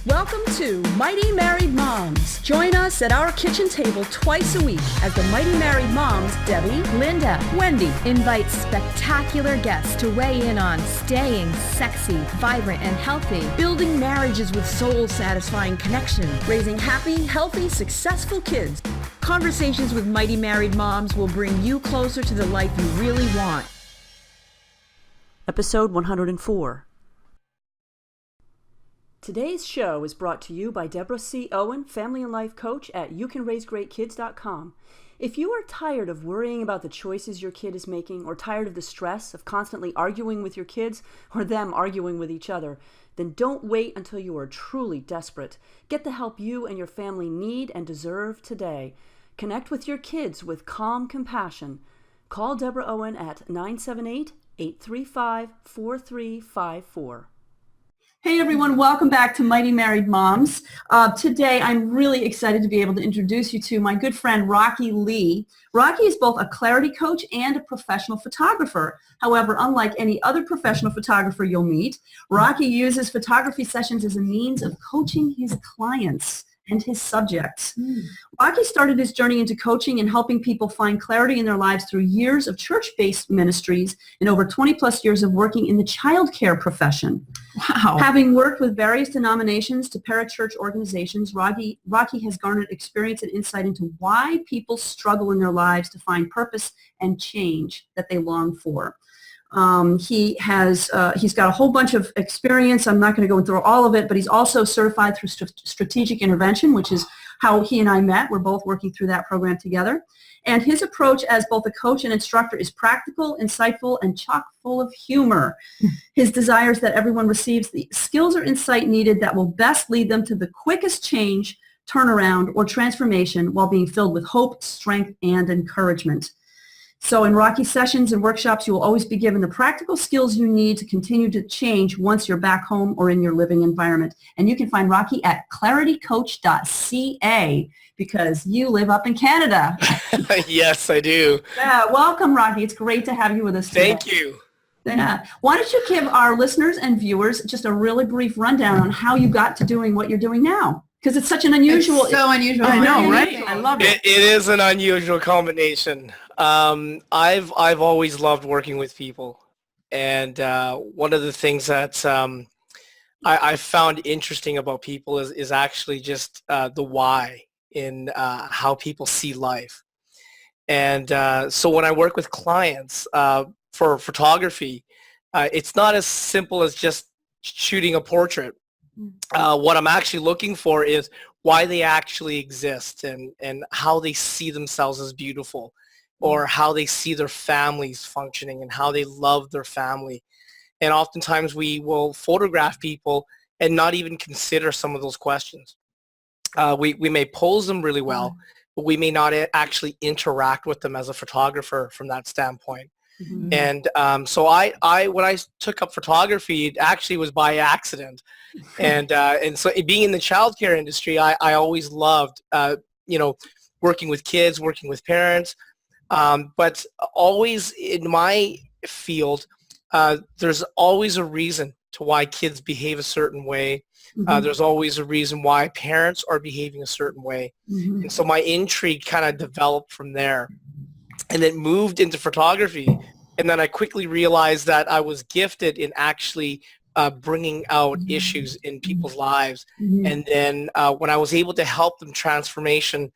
Welcome to Mighty Married Moms. Join us at our kitchen table twice a week as the Mighty Married Moms, Debbie, Linda, Wendy, invite spectacular guests to weigh in on staying sexy, vibrant, and healthy, building marriages with soul-satisfying connection, raising happy, healthy, successful kids. Conversations with Mighty Married Moms will bring you closer to the life you really want. Episode 104. Today's show is brought to you by Deborah C. Owen, Family and Life Coach at YouCanRaiseGreatKids.com. If you are tired of worrying about the choices your kid is making, or tired of the stress of constantly arguing with your kids, or them arguing with each other, then don't wait until you are truly desperate. Get the help you and your family need and deserve today. Connect with your kids with calm compassion. Call Deborah Owen at 978-835-4354. Hey everyone, welcome back to Mighty Married Moms. Today I'm really excited to be able to introduce you to my good friend Rockie Lee. Rockie is both a clarity coach and a professional photographer. However, unlike any other professional photographer you'll meet, Rockie uses photography sessions as a means of coaching his clients and his subjects. Rockie started his journey into coaching and helping people find clarity in their lives through years of church-based ministries and over 20 plus years of working in the childcare profession. Wow. Having worked with various denominations to parachurch organizations, Rockie has garnered experience and insight into why people struggle in their lives to find purpose and change that they long for. He's got a whole bunch of experience. I'm not going to go through all of it, but he's also certified through strategic intervention, which is how he and I met. We're both working through that program together. And his approach as both a coach and instructor is practical, insightful, and chock full of humor. His desire is that everyone receives the skills or insight needed that will best lead them to the quickest change, turnaround, or transformation while being filled with hope, strength, and encouragement. So in Rockie sessions and workshops, you will always be given the practical skills you need to continue to change once you're back home or in your living environment. And you can find Rockie at claritycoach.ca because you live up in Canada. Yes, I do. Yeah, welcome, Rockie. It's great to have you with us today. Thank you. Yeah. Why don't you give our listeners and viewers just a really brief rundown on how you got to doing what you're doing now? Because it's such an unusual. It's so unusual. I know, right? I love it. It is an unusual combination. I've always loved working with people, and one of the things that I found interesting about people is actually just the why in how people see life. And so when I work with clients for photography, it's not as simple as just shooting a portrait. What I'm actually looking for is why they actually exist and how they see themselves as beautiful, or how they see their families functioning and how they love their family. And oftentimes we will photograph people and not even consider some of those questions. We may pose them really well, but we may not actually interact with them as a photographer from that standpoint. Mm-hmm. And so I when I took up photography, it actually was by accident. And so being in the childcare industry, I always loved, working with kids, working with parents. But always in my field, there's always a reason to why kids behave a certain way. Mm-hmm. There's always a reason why parents are behaving a certain way. Mm-hmm. And so my intrigue kind of developed from there. And it moved into photography. And then I quickly realized that I was gifted in actually bringing out issues in people's lives. Mm-hmm. And then when I was able to help them transformation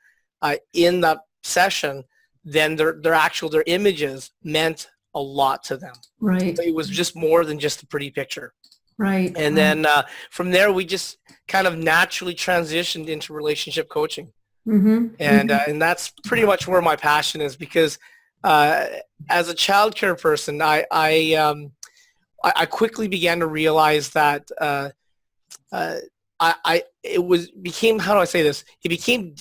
in that session, then their images meant a lot to them. Right. So it was just more than just a pretty picture. Right. And then from there, we just kind of naturally transitioned into relationship coaching. Mm-hmm. And that's pretty much where my passion is, because as a childcare person, I quickly began to realize that it became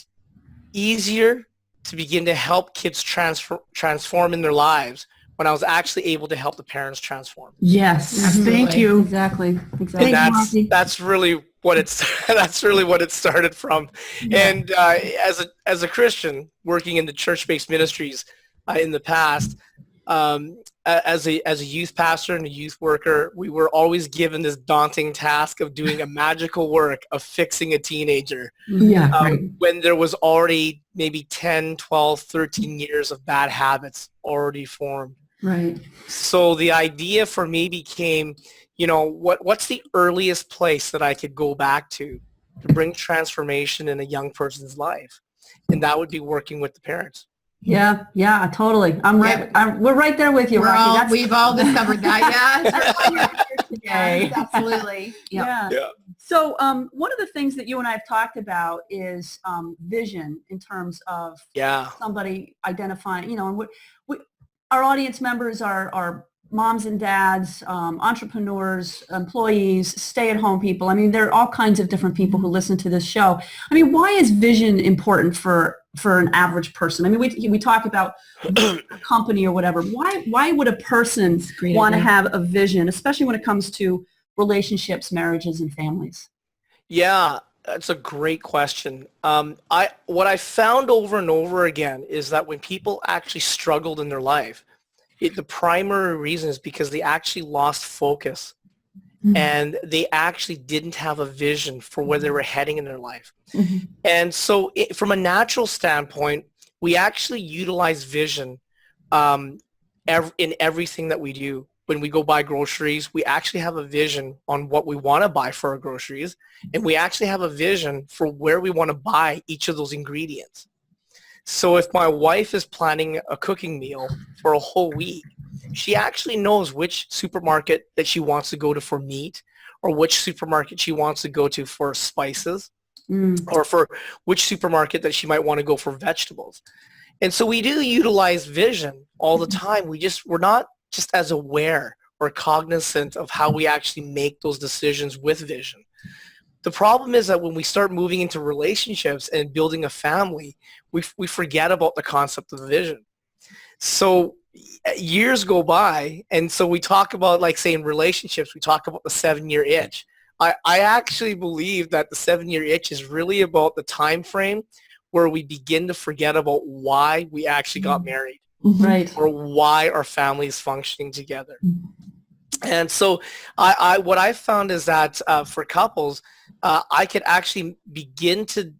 easier to begin to help kids transform in their lives when I was actually able to help the parents transform. Yes, thank you. Exactly. And that's really what it's what it started from. Yeah. And as a Christian working in the church-based ministries in the past, as a youth pastor and a youth worker, we were always given this daunting task of doing a magical work of fixing a teenager. Yeah. Right. When there was already maybe 10, 12, 13 years of bad habits already formed. Right. So the idea for me became, what's the earliest place that I could go back to bring transformation in a young person's life? And that would be working with the parents. Yeah, totally. I'm right. We're right there with you, Rocky. We've all discovered that. Yeah. That's why you're here today. Yes, absolutely. Yeah. So one of the things that you and I have talked about is vision in terms of somebody identifying, and our audience members are moms and dads, entrepreneurs, employees, stay-at-home people. I mean, there are all kinds of different people who listen to this show. I mean, why is vision important for an average person? I mean, we talk about a company or whatever. Why would a person want to have a vision, especially when it comes to relationships, marriages, and families? Yeah, that's a great question. What I found over and over again is that when people actually struggled in their life, the primary reason is because they actually lost focus and they actually didn't have a vision for where they were heading in their life. And so from a natural standpoint, we actually utilize vision in everything that we do. When we go buy groceries, we actually have a vision on what we want to buy for our groceries, and we actually have a vision for where we want to buy each of those ingredients. So if my wife is planning a cooking meal for a whole week, she actually knows which supermarket that she wants to go to for meat, or which supermarket she wants to go to for spices, or for which supermarket that she might want to go for vegetables. And so we do utilize vision all the time. We're not just as aware or cognizant of how we actually make those decisions with vision. The problem is that when we start moving into relationships and building a family, we forget about the concept of vision. So years go by, and so we talk about, like, say in relationships, we talk about the 7-year itch. I actually believe that the 7-year itch is really about the time frame where we begin to forget about why we actually got married. Right. Or why our family is functioning together. And so what I found is that for couples, I could actually begin to,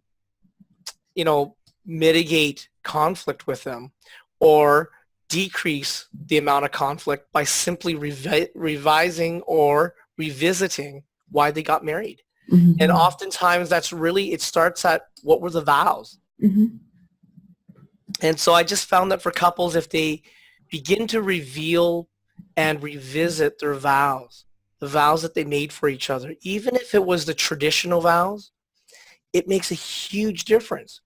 mitigate conflict with them or decrease the amount of conflict by simply revising or revisiting why they got married. And oftentimes it starts at what were the vows. And so I just found that for couples, if they begin to reveal and revisit their vows, the vows that they made for each other, even if it was the traditional vows, it makes a huge difference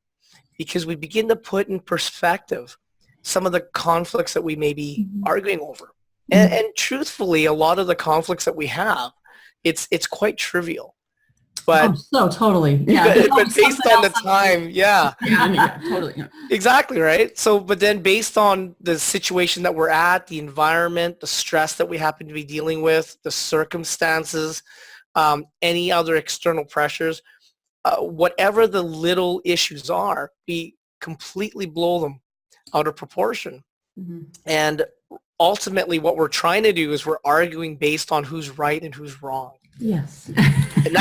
because we begin to put in perspective some of the conflicts that we may be arguing over. And truthfully, a lot of the conflicts that we have, it's quite trivial. But totally. But based on the time, totally. Exactly, right? So, but then based on the situation that we're at, the environment, the stress that we happen to be dealing with, the circumstances, any other external pressures, whatever the little issues are, we completely blow them out of proportion. And ultimately what we're trying to do is we're arguing based on who's right and who's wrong. Yes. And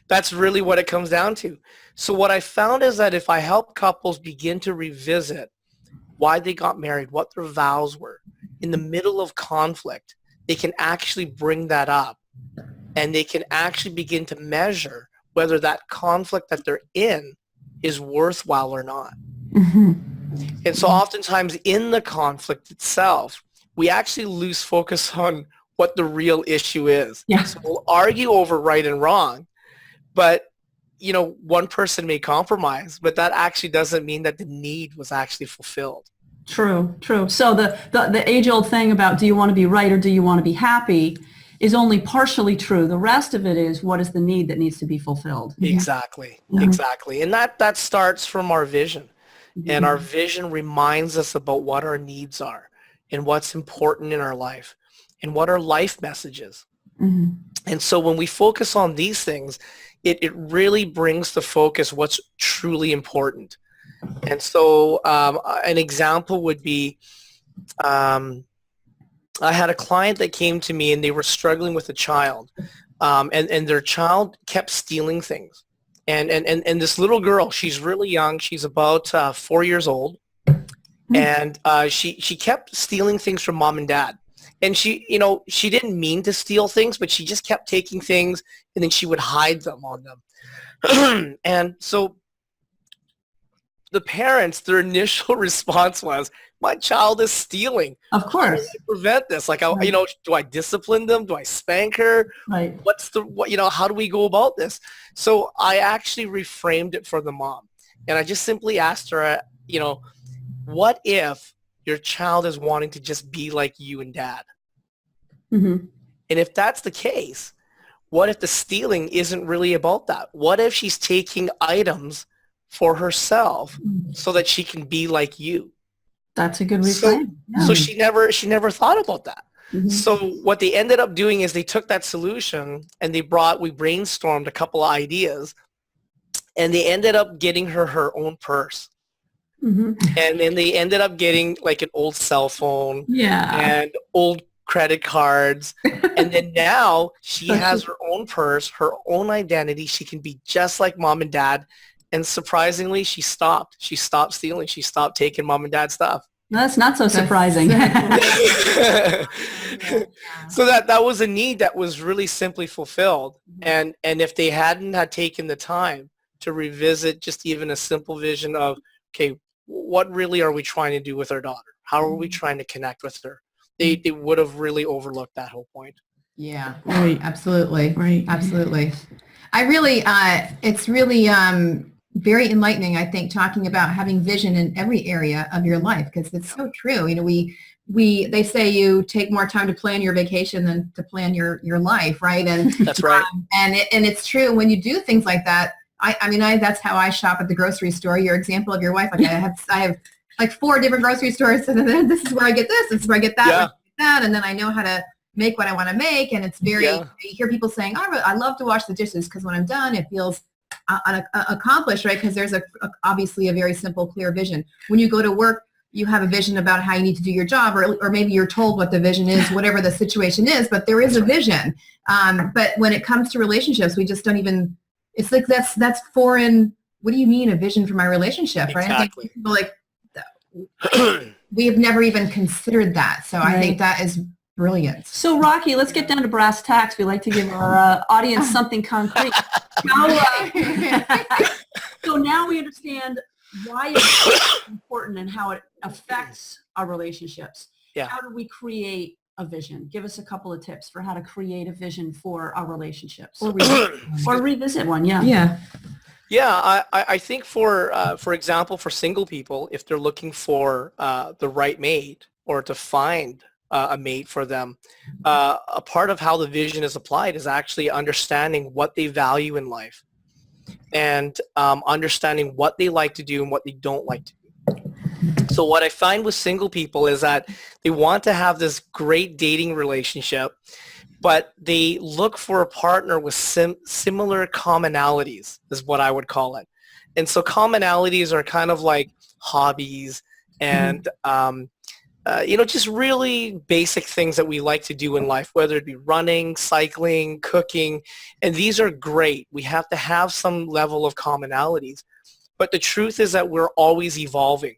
that's really what it comes down to. So what I found is that if I help couples begin to revisit why they got married, what their vows were, in the middle of conflict, they can actually bring that up and they can actually begin to measure whether that conflict that they're in is worthwhile or not. And so oftentimes in the conflict itself, we actually lose focus on what the real issue is. So we'll argue over right and wrong, but one person may compromise, but that actually doesn't mean that the need was actually fulfilled. True. So the age-old thing about do you want to be right or do you want to be happy is only partially true. The rest of it is what is the need that needs to be fulfilled. Exactly. And that starts from our vision. And our vision reminds us about what our needs are and what's important in our life and what our life message is. And so when we focus on these things, it really brings to focus what's truly important. And so an example would be I had a client that came to me and they were struggling with a child, and their child kept stealing things. And this little girl, she's really young. She's about 4 years old. And she kept stealing things from mom and dad. And she didn't mean to steal things, but she just kept taking things and then she would hide them on them. And so the parents, their initial response was, my child is stealing. Of course. How do I prevent this? Like, do I discipline them? Do I spank her? Right. How do we go about this? So I actually reframed it for the mom. And I just simply asked her, what if your child is wanting to just be like you and dad? Mm-hmm. And if that's the case, what if the stealing isn't really about that? What if she's taking items for herself so that she can be like you? That's a good reframe. So she never thought about that. Mm-hmm. So what they ended up doing is they took that solution and we brainstormed a couple of ideas, and they ended up getting her own purse. Mm-hmm. And then they ended up getting like an old cell phone and old credit cards. And then now she has her own purse, her own identity. She can be just like mom and dad. And surprisingly, she stopped. She stopped stealing. She stopped taking mom and dad's stuff. No, that's not so surprising. So that was a need that was really simply fulfilled. And if they hadn't had taken the time to revisit just even a simple vision of, okay, what really are we trying to do with our daughter? How are we trying to connect with her? They would have really overlooked that whole point. Yeah, Right. absolutely. Right. Absolutely. I really, it's really very enlightening, I think, talking about having vision in every area of your life, because it's so true. They say you take more time to plan your vacation than to plan your life, right? And That's right. And it's true when you do things like that. I that's how I shop at the grocery store. Your example of your wife, like I have like 4 different grocery stores, and then this is where I get this is where I get that, where I get that, and then I know how to make what I want to make. And it's very, you hear people saying, oh, I love to wash the dishes because when I'm done, it feels accomplished, right? Because there's obviously a very simple, clear vision. When you go to work, you have a vision about how you need to do your job, or maybe you're told what the vision is, whatever the situation is, but there is a vision. But when it comes to relationships, we just don't even, it's like that's foreign. What do you mean a vision for my relationship, right? Exactly. I think people we have never even considered that. So I think that is brilliant. So Rocky, let's get down to brass tacks. We like to give our audience something concrete. So now we understand why it's important and how it affects our relationships. Yeah. How do we create a vision? Give us a couple of tips for how to create a vision for our relationships. Or revisit one. Yeah. Yeah, I think for example, for single people, if they're looking for the right mate or to find a mate for them, a part of how the vision is applied is actually understanding what they value in life and understanding what they like to do and what they don't like to do. So what I find with single people is that they want to have this great dating relationship, but they look for a partner with similar commonalities is what I would call it. And so commonalities are kind of like hobbies and, just really basic things that we like to do in life, whether it be running, cycling, cooking. And these are great. We have to have some level of commonalities. But the truth is that we're always evolving.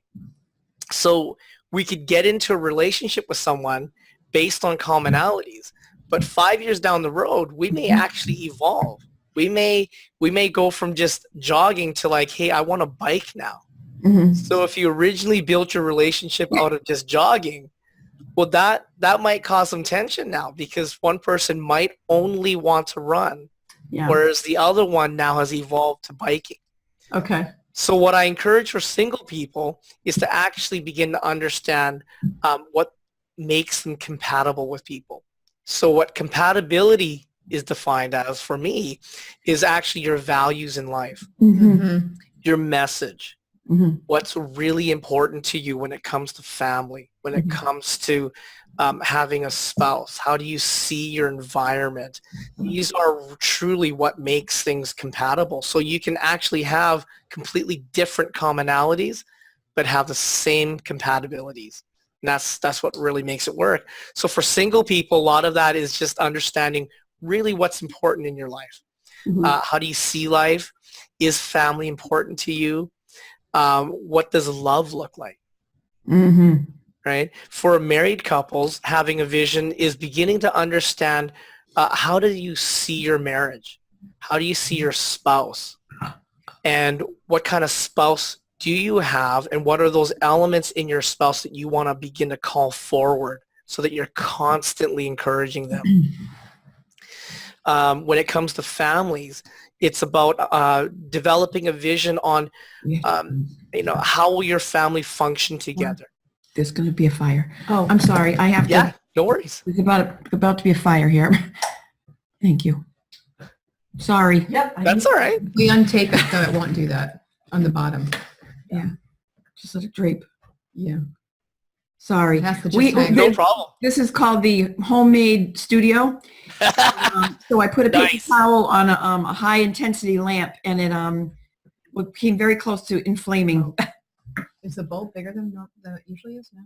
So we could get into a relationship with someone based on commonalities. But 5 years down the road, we may actually evolve. We may go from just jogging to like, hey, I want a bike now. Mm-hmm. So if you originally built your relationship out of just jogging, well, that might cause some tension now because one person might only want to run, whereas the other one now has evolved to biking. Okay. So what I encourage for single people is to actually begin to understand what makes them compatible with people. So what compatibility is defined as for me is actually your values in life, your message, what's really important to you when it comes to family, when it comes to having a spouse. How do you see your environment? These are truly what makes things compatible. So you can actually have completely different commonalities, but have the same compatibilities. And that's what really makes it work. So for single people, a lot of that is just understanding really what's important in your life. Mm-hmm. How do you see life? Is family important to you? What does love look like? Mm-hmm. Right? For married couples, having a vision is beginning to understand how do you see your marriage? How do you see your spouse? And what kind of spouse do you have, and what are those elements in your spouse that you want to begin to call forward so that you're constantly encouraging them? When it comes to families, it's about developing a vision on, how will your family function together? There's going to be a fire. Oh, I'm sorry. I have Yeah, to. no worries. There's about to be a fire here. Thank you. Sorry. yep. That's all right. We untape it so it won't do that on the bottom. Yeah. Just let it drape. Yeah. Sorry. That's the We- just hang. No problem. This is called the homemade studio. So I put a paper Nice. towel on a high intensity lamp, and it came very close to inflaming. Is the bulb bigger than it usually is now?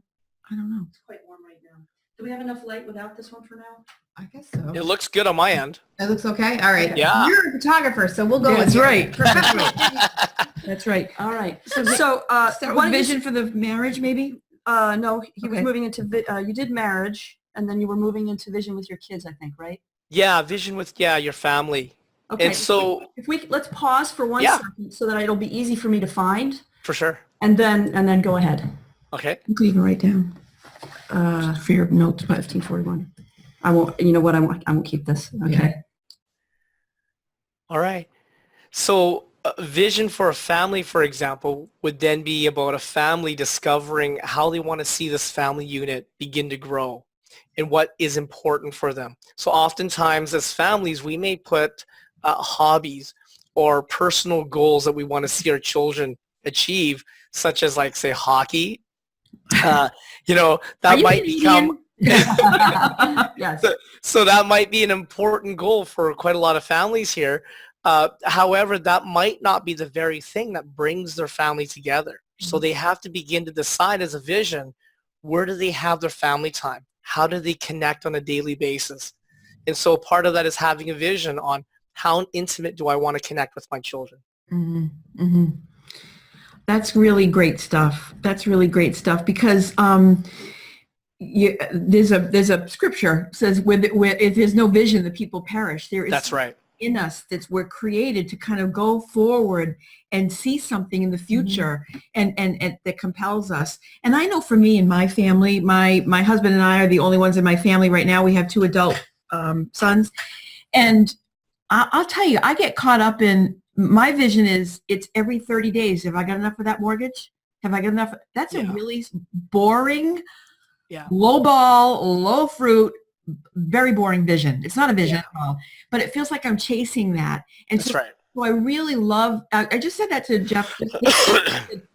I don't know. It's quite warm right now. Do we have enough light without this one for now? I guess so. It looks good on my end. It looks okay? All right. Yeah. You're a photographer, so we'll go Yeah, with that's you. right. Professional. That's right. All right. So, So, start why with don't you vision for the marriage, maybe? no, he was Okay. moving into, you did marriage, and then you were moving into vision with your kids, I think, right? Yeah, vision with, your family. Okay. And so, let's pause for one Yeah. second so that it'll be easy for me to find, for sure. and then go ahead. Okay. You can even write down fear of notes, but 1541. I won't, you know what, I won't keep this. Okay. Yeah. All right. So a vision for a family, for example, would then be about a family discovering how they want to see this family unit begin to grow and what is important for them. So oftentimes as families, we may put hobbies or personal goals that we want to see our children achieve, such as like, say, hockey. That might become... Yes. So that might be an important goal for quite a lot of families here. However, that might not be the very thing that brings their family together. So they have to begin to decide as a vision, where do they have their family time? How do they connect on a daily basis? And so part of that is having a vision on how intimate do I want to connect with my children? Mm-hmm. Mm-hmm. That's really great stuff. That's really great stuff because there's a scripture says where if there's no vision, the people perish. There is That's right. in us that we're created to kind of go forward and see something in the future and that compels us. And I know for me and my family, my husband and I are the only ones in my family right now. We have 2 adult sons. And I'll tell you, I get caught up in, my vision is it's every 30 days. Have I got enough for that mortgage? Have I got enough? That's a really boring, low ball, low fruit, very boring vision. It's not a vision at all, but it feels like I'm chasing that. And That's so, right. so I really love, I just said that to Jeff.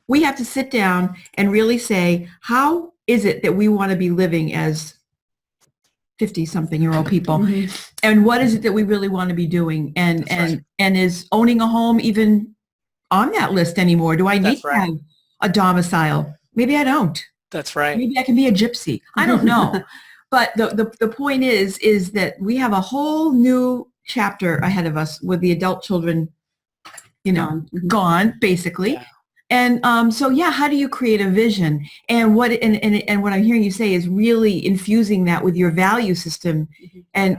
We have to sit down and really say, how is it that we want to be living as 50-something-year-old people? And what is it that we really want to be doing? And is owning a home even on that list anymore? Do I need to have a domicile? Maybe I don't. That's right. Maybe I can be a gypsy. I don't know. But the point is that we have a whole new chapter ahead of us with the adult children, gone basically. Yeah. And how do you create a vision? And what what I'm hearing you say is really infusing that with your value system and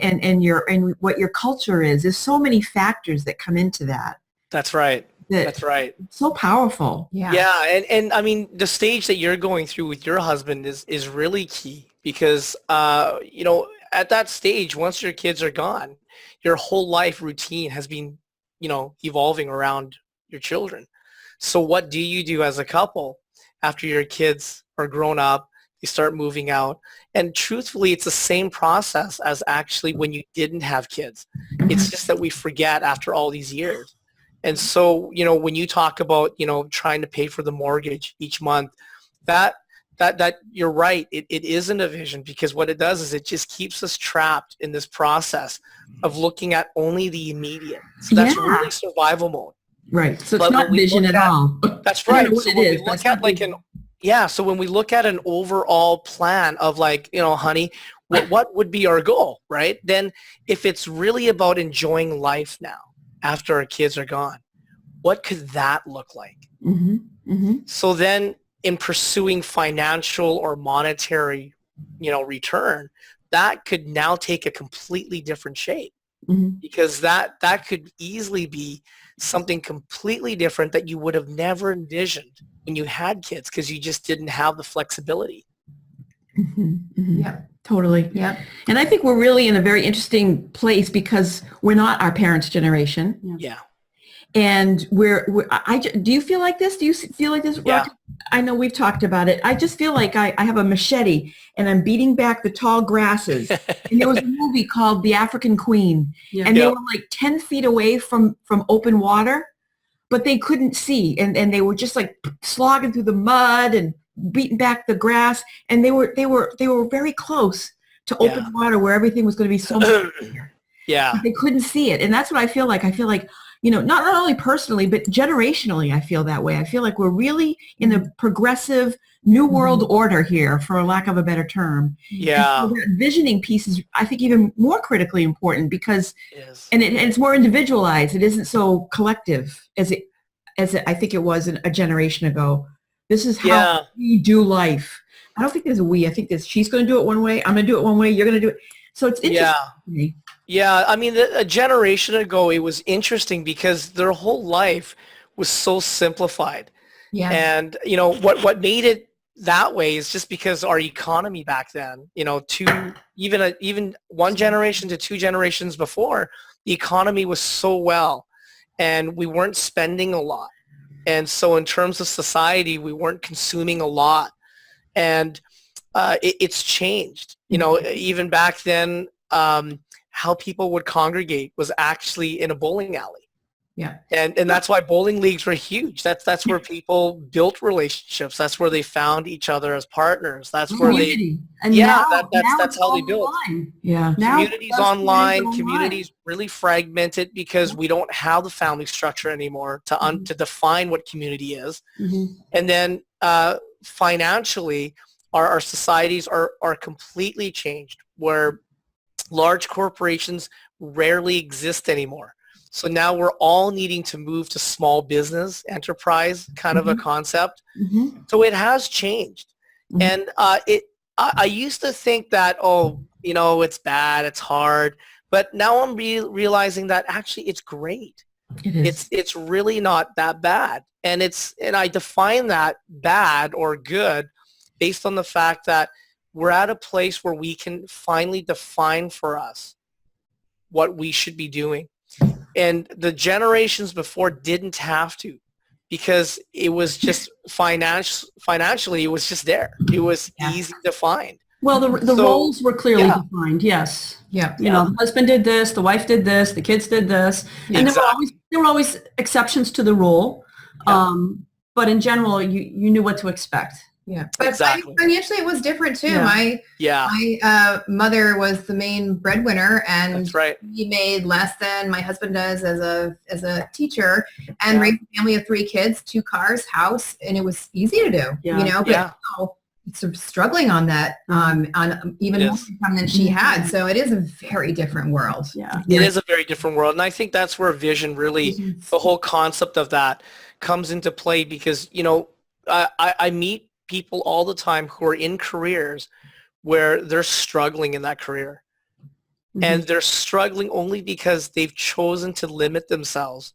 what your culture is. There's so many factors that come into that. That's right. That's right. So powerful. Yeah. Yeah, and I mean the stage that you're going through with your husband is really key because at that stage, once your kids are gone, your whole life routine has been evolving around your children. So what do you do as a couple after your kids are grown up? You start moving out, and truthfully, it's the same process as actually when you didn't have kids. It's just that we forget after all these years. And so, when you talk about, trying to pay for the mortgage each month, that you're right. It isn't a vision because what it does is it just keeps us trapped in this process of looking at only the immediate. So that's really survival mode. Right. So But it's not when we vision look at at- all. That's I don't right. know what So it when is, we but look it's not at like vision. So when we look at an overall plan of like, honey, what would be our goal, right? Then if it's really about enjoying life now after our kids are gone, what could that look like? Mm-hmm. Mm-hmm. So then in pursuing financial or monetary, return, that could now take a completely different shape. Mm-hmm. Because that could easily be something completely different that you would have never envisioned when you had kids, because you just didn't have the flexibility. Mm-hmm. Mm-hmm. Yeah, totally. Yeah. And I think we're really in a very interesting place because we're not our parents' generation. Yeah. And do you feel like this? Do you feel like this? Yeah. Rocky? I know we've talked about it. I just feel like I have a machete and I'm beating back the tall grasses. And there was a movie called The African Queen. Yeah. And they were like 10 feet away from open water, but they couldn't see. And they were just like slogging through the mud and beating back the grass. And they were very close to open water where everything was going to be so much bigger. Yeah. But they couldn't see it. And that's what I feel like. I feel like, not only personally, but generationally, I feel that way. I feel like we're really in a progressive new world order here, for lack of a better term. Yeah. And so that visioning piece is, I think, even more critically important because, Yes. and it's more individualized. It isn't so collective as I think it was a generation ago. This is how we do life. I don't think there's a we. I think she's going to do it one way. I'm going to do it one way. You're going to do it. So it's interesting to me. Yeah, I mean, a generation ago, it was interesting because their whole life was so simplified. Yeah. And, what made it that way is just because our economy back then, even one generation to two generations before, the economy was so well and we weren't spending a lot. And so in terms of society, we weren't consuming a lot. And it's changed. Even back then, how people would congregate was actually in a bowling alley. Yeah. And that's why bowling leagues were huge. That's where people built relationships. That's where they found each other as partners. That's where Community. And that's how they built. Yeah. Communities online, communities really fragmented because we don't have the family structure anymore to define what community is. Mm-hmm. And then financially, our societies are completely changed, where large corporations rarely exist anymore. So now we're all needing to move to small business enterprise kind of a concept. Mm-hmm. So it has changed. Mm-hmm. And I used to think that, it's bad, it's hard. But now I'm realizing that actually it's great. It is. It's really not that bad. And I define that bad or good based on the fact that we're at a place where we can finally define for us what we should be doing. And the generations before didn't have to, because it was just financially, it was just there. It was easy to find. Well, the roles were clearly defined, yes. Yeah. The husband did this, the wife did this, the kids did this. And there were always exceptions to the rule. Yeah. But in general, you knew what to expect. Yeah, but Exactly. financially it was different too. Yeah. My mother was the main breadwinner, and That's right. he made less than my husband does as a teacher, and raised a family of 3 kids, 2 cars, house, and it was easy to do. Yeah. But now it's sort of struggling on that, on even more income than she had. So it is a very different world. Yeah. It is a very different world. And I think that's where vision really, the whole concept of that comes into play, because, I meet people all the time who are in careers where they're struggling in that career. Mm-hmm. And they're struggling only because they've chosen to limit themselves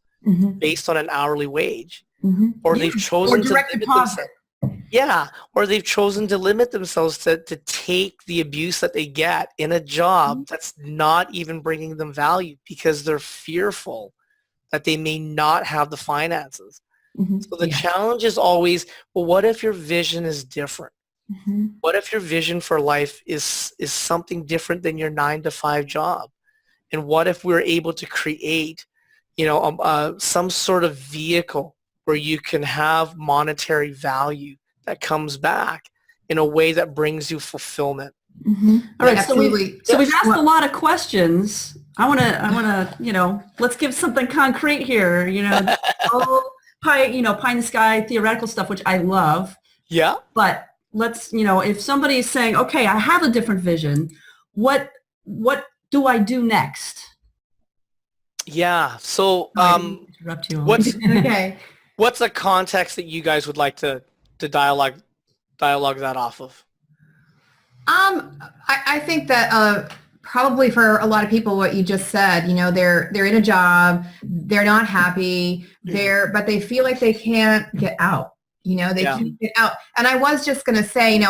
based on an hourly wage. Mm-hmm. Or they've chosen to limit themselves. Yeah. Or they've chosen to limit themselves to take the abuse that they get in a job that's not even bringing them value, because they're fearful that they may not have the finances. Mm-hmm. So the challenge is always, well, what if your vision is different? Mm-hmm. What if your vision for life is something different than your 9-to-5 job? And what if we're able to create, some sort of vehicle where you can have monetary value that comes back in a way that brings you fulfillment? Mm-hmm. All right, Absolutely. so we've asked a lot of questions. I want to, let's give something concrete here. Pie in the sky theoretical stuff, which I love. Yeah. But let's, if somebody is saying, okay, I have a different vision, what do I do next? Yeah. So I didn't interrupt you. Okay. what's a context that you guys would like to dialogue that off of? I think that probably for a lot of people, what you just said, they're in a job, they're not happy, but they feel like they can't get out. They can't get out. And I was just going to say,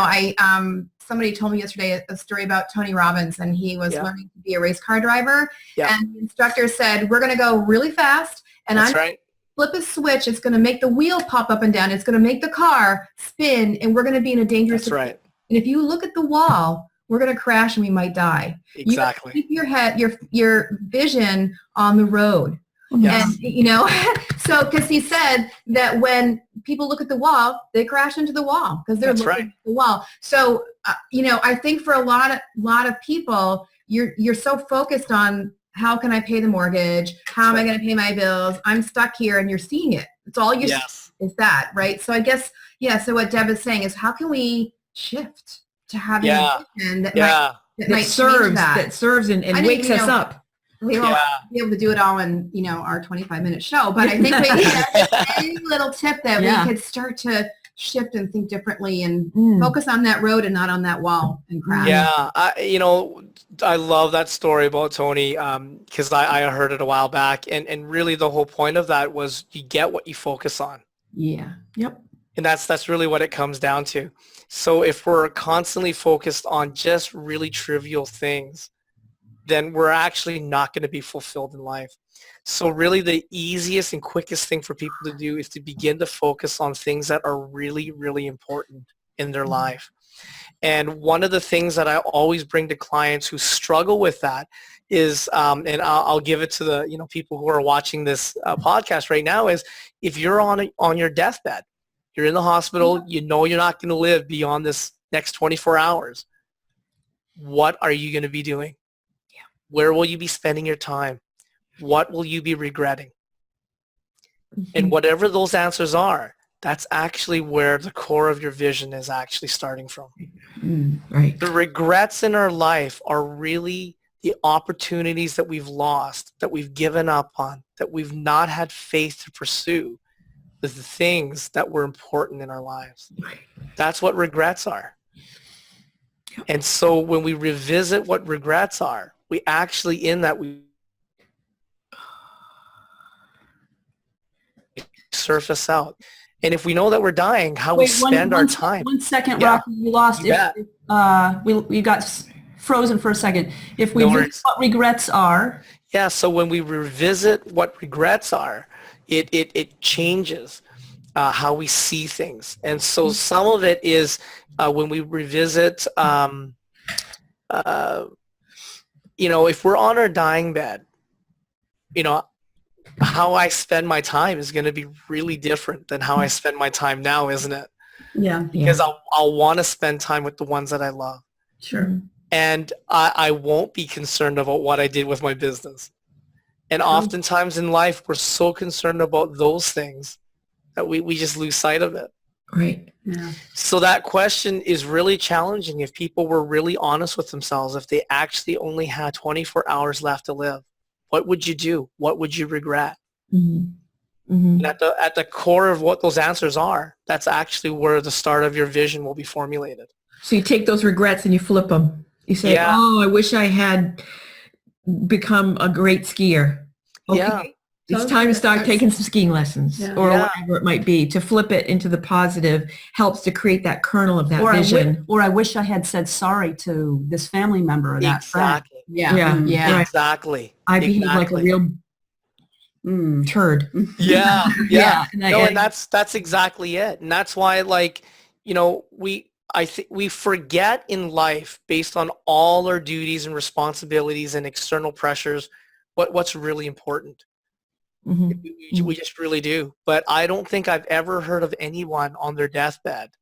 somebody told me yesterday a story about Tony Robbins, and he was learning to be a race car driver. Yeah. And the instructor said, we're going to go really fast, and That's right. flip a switch. It's going to make the wheel pop up and down. It's going to make the car spin, and we're going to be in a dangerous That's right. And if you look at the wall, we're going to crash and we might die. Exactly. You keep your head, your vision on the road. Yes. And, so because he said that when people look at the wall, they crash into the wall because they're looking at the wall. So, I think for a lot of people, you're so focused on how can I pay the mortgage? How am I going to pay my bills? I'm stuck here, and you're seeing it. It's all you see is that, right? So I guess, so what Deb is saying is, how can we shift to having a vision that serves and wakes us up? We won't be able to do it all in, our 25-minute show, but I think maybe that's any little tip that we could start to shift and think differently and focus on that road and not on that wall and crash. Yeah, I love that story about Tony because I heard it a while back, and really the whole point of that was you get what you focus on. Yeah. Yep. And that's really what it comes down to. So if we're constantly focused on just really trivial things, then we're actually not going to be fulfilled in life. So really the easiest and quickest thing for people to do is to begin to focus on things that are really, really important in their life. And one of the things that I always bring to clients who struggle with that is, and I'll give it to the people who are watching this podcast right now, is if you're on your deathbed, you're in the hospital, you're not going to live beyond this next 24 hours. What are you going to be doing? Where will you be spending your time? What will you be regretting? And whatever those answers are, that's actually where the core of your vision is actually starting from. Right. The regrets in our life are really the opportunities that we've lost, that we've given up on, that we've not had faith to pursue, the things that were important in our lives. That's what regrets are. And so when we revisit what regrets are, we actually we surface out. And if we know that we're dying, how we spend our time. 1 second, Rocky, you lost. We got frozen for a second. If we revisit what regrets are. Yeah, so when we revisit what regrets are, it changes how we see things. And so some of it is when we revisit, if we're on our dying bed, how I spend my time is going to be really different than how I spend my time now, isn't it? Yeah. Because I'll want to spend time with the ones that I love. Sure. And I won't be concerned about what I did with my business. And oftentimes in life, we're so concerned about those things that we just lose sight of it. Right. Yeah. So that question is really challenging if people were really honest with themselves. If they actually only had 24 hours left to live, what would you do? What would you regret? And at the core of what those answers are, that's actually where the start of your vision will be formulated. So you take those regrets and you flip them. You say, I wish I had become a great skier. Okay. Yeah. It's time to start taking some skiing lessons or whatever it might be. To flip it into the positive helps to create that kernel of that vision. Or I wish I had said sorry to this family member or that friend. Yeah. Exactly. I behave like a real turd. Yeah. And that's exactly it. And that's why, I think we forget in life, based on all our duties and responsibilities and external pressures, what's really important. We just really do. But I don't think I've ever heard of anyone on their deathbed,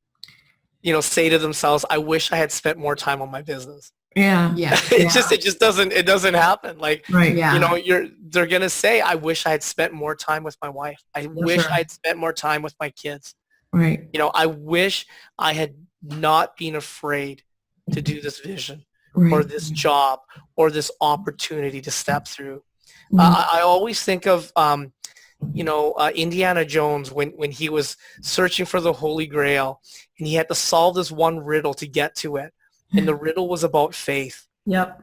say to themselves, I wish I had spent more time on my business. Yeah. It doesn't happen. They're going to say, I wish I had spent more time with my wife. I wish I had spent more time with my kids. Right. You know, I wish I had not been afraid to do this vision or Right. this job or this opportunity to step through. Mhm. I always think of, Indiana Jones when he was searching for the Holy Grail and he had to solve this one riddle to get to it. And the riddle was about faith. Yep.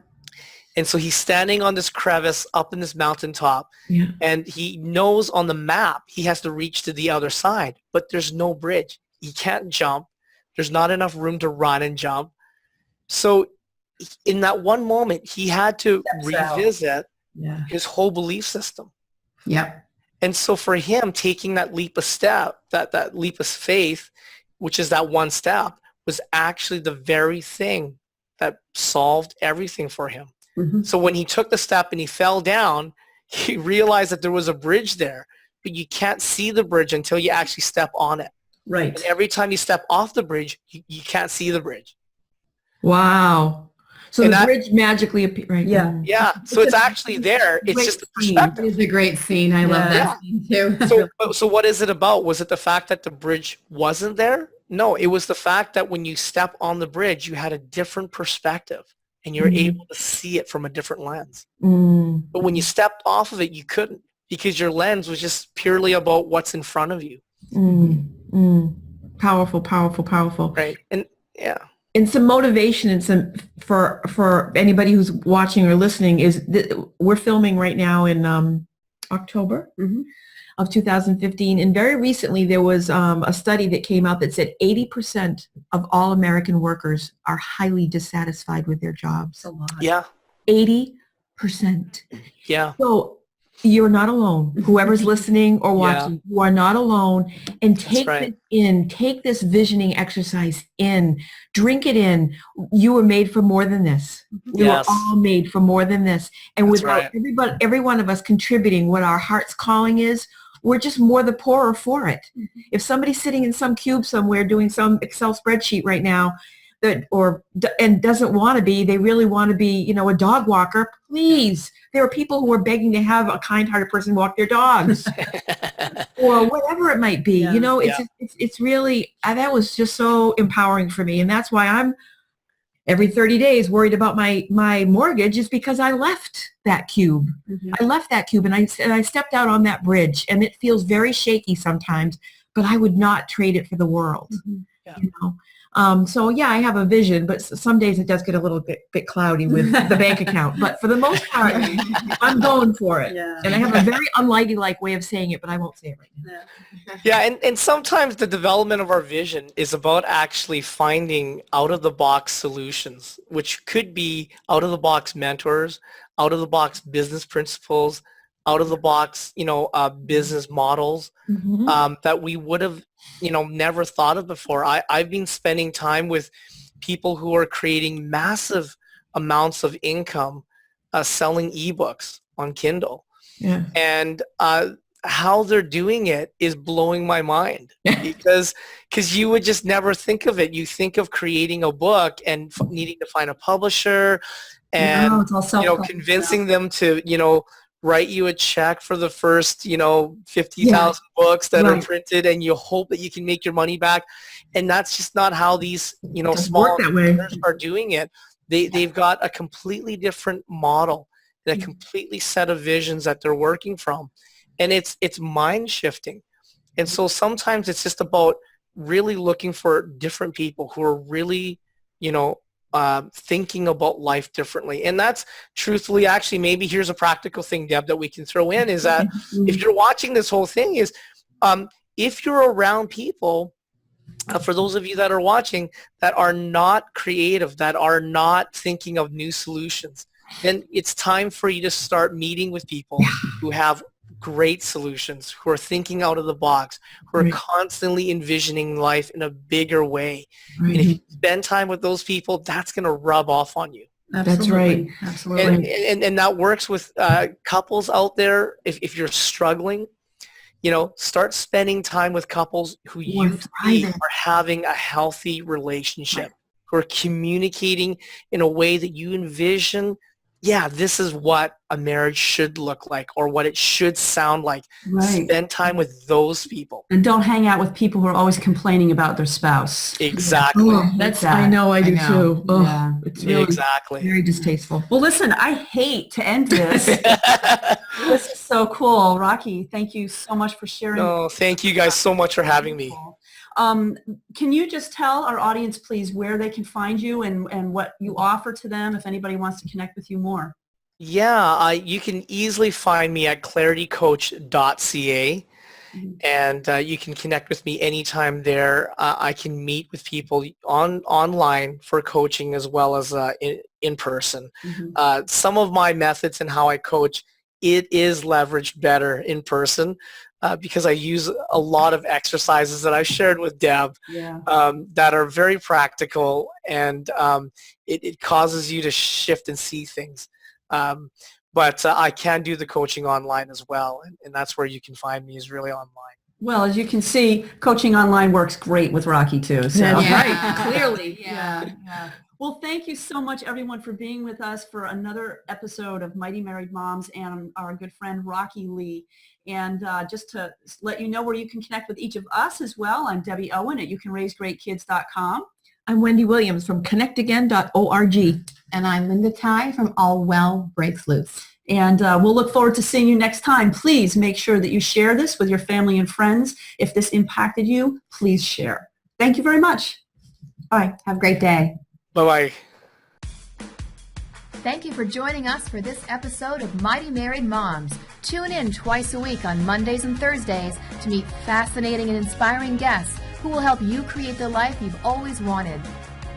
And so he's standing on this crevice up in this mountaintop, Yeah. and he knows on the map he has to reach to the other side, but there's no bridge. He can't jump. There's not enough room to run and jump. So in that one moment, he had to revisit Yeah. his whole belief system. Yep. And so for him, taking that leap of step, that leap of faith, which is that one step, was actually the very thing that solved everything for him. Mhm. So when he took the step and he fell down, he realized that there was a bridge there, but you can't see the bridge until you actually step on it. Right. And every time you step off the bridge, you can't see the bridge. Wow. So And the that- bridge magically appears. Right. Yeah. Yeah, so it's actually there. It's just the Great perspective. It is a great scene. I love Yeah. that scene too. So what is it about? Was it the fact that the bridge wasn't there? No, it was the fact that when you step on the bridge, you had a different perspective and you're Mhm. able to see it from a different lens. Mm. But when you stepped off of it, you couldn't because your lens was just purely about what's in front of you. Mm. Mm. Powerful, powerful, powerful. Right. And yeah. And some motivation and some for anybody who's watching or listening is we're filming right now in October Mhm. of 2015, and very recently there was a study that came out that said 80% of all American workers are highly dissatisfied with their jobs. It's a lot. Yeah. 80%. Yeah. So you're not alone. Whoever's listening or watching, you are not alone. And take right. this in. Take this visioning exercise in. Drink it in. You were made for more than this. We Yes. were all made for more than this. And That's without right. every one of us contributing what our heart's calling is, we're just more the poorer for it. If somebody's sitting in some cube somewhere doing some Excel spreadsheet right now, and doesn't want to be, they really want to be, a dog walker, please. There are people who are begging to have a kind-hearted person walk their dogs or whatever it might be. Yeah. It's really, that was just so empowering for me. And that's why I'm every 30 days worried about my mortgage, is because I left that cube. Mhm. I left that cube and I stepped out on that bridge, and it feels very shaky sometimes, but I would not trade it for the world. Mhm. Yeah. So yeah, I have a vision, but some days it does get a little bit cloudy with the bank account. But for the most part, I'm going for it. Yeah. And I have a very unladylike way of saying it, but I won't say it right now. Yeah, and sometimes the development of our vision is about actually finding out-of-the-box solutions, which could be out-of-the-box mentors, out-of-the-box business principles, out-of-the-box, business models Mhm. that we would have, never thought of before. I've been spending time with people who are creating massive amounts of income selling ebooks on Kindle. Yeah. And how they're doing it is blowing my mind because you would just never think of it. You think of creating a book and needing to find a publisher and No, it's all self-published convincing them to write you a check for the first 50,000 books that are Right. printed, and you hope that you can make your money back. And that's just not how these Doesn't small work that way. entrepreneurs are doing it. They've got a completely different model and a completely set of visions that they're working from. And it's mind shifting. And so sometimes it's just about really looking for different people who are really, thinking about life differently. And that's truthfully, actually, maybe here's a practical thing, Deb, that we can throw in is that if you're watching this whole thing is, if you're around people, for those of you that are watching, that are not creative, that are not thinking of new solutions, then it's time for you to start meeting with people who have great solutions, who are thinking out of the box, who are Right. constantly envisioning life in a bigger way. Right. And if you spend time with those people, that's going to rub off on you. Absolutely. right. Absolutely. And that works with couples out there. If you're struggling, start spending time with couples who Who are you see thriving. are having a healthy relationship, who are communicating in a way that you envision, this is what a marriage should look like or what it should sound like. Right. Spend time with those people. And don't hang out with people who are always complaining about their spouse. Exactly. Oh, that's, I know, I do too. Oh, Yeah. it's really Exactly. very distasteful. Well, listen, I hate to end this. This is so cool. Rocky, thank you so much for sharing. No, thank you guys so much for having me. Can you just tell our audience, please, where they can find you and what you offer to them if anybody wants to connect with you more? Yeah, you can easily find me at claritycoach.ca, and you can connect with me anytime there. I can meet with people online for coaching as well as in person. Some of my methods and how I coach, it is leveraged better in person because I use a lot of exercises that I've shared with Deb that are very practical, and it causes you to shift and see things. But I can do the coaching online as well, and that's where you can find me, is really online. Well, as you can see, coaching online works great with Rocky too. So. That's right, clearly. Yeah. Well, thank you so much, everyone, for being with us for another episode of Mighty Married Moms and our good friend Rockie Lee. And just to let you know where you can connect with each of us as well, I'm Debbie Owen at youcanraisegreatkids.com. I'm Wendy Williams from connectagain.org. And I'm Linda Tighe from All Well Breaks Loose. And we'll look forward to seeing you next time. Please make sure that you share this with your family and friends. If this impacted you, please share. Thank you very much. Bye. Have a great day. Bye-bye. Thank you for joining us for this episode of Mighty Married Moms. Tune in twice a week on Mondays and Thursdays to meet fascinating and inspiring guests who will help you create the life you've always wanted.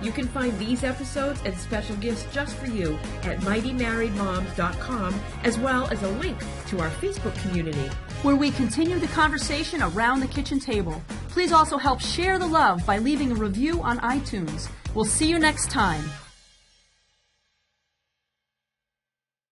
You can find these episodes and special gifts just for you at mightymarriedmoms.com, as well as a link to our Facebook community, where we continue the conversation around the kitchen table. Please also help share the love by leaving a review on iTunes. We'll see you next time.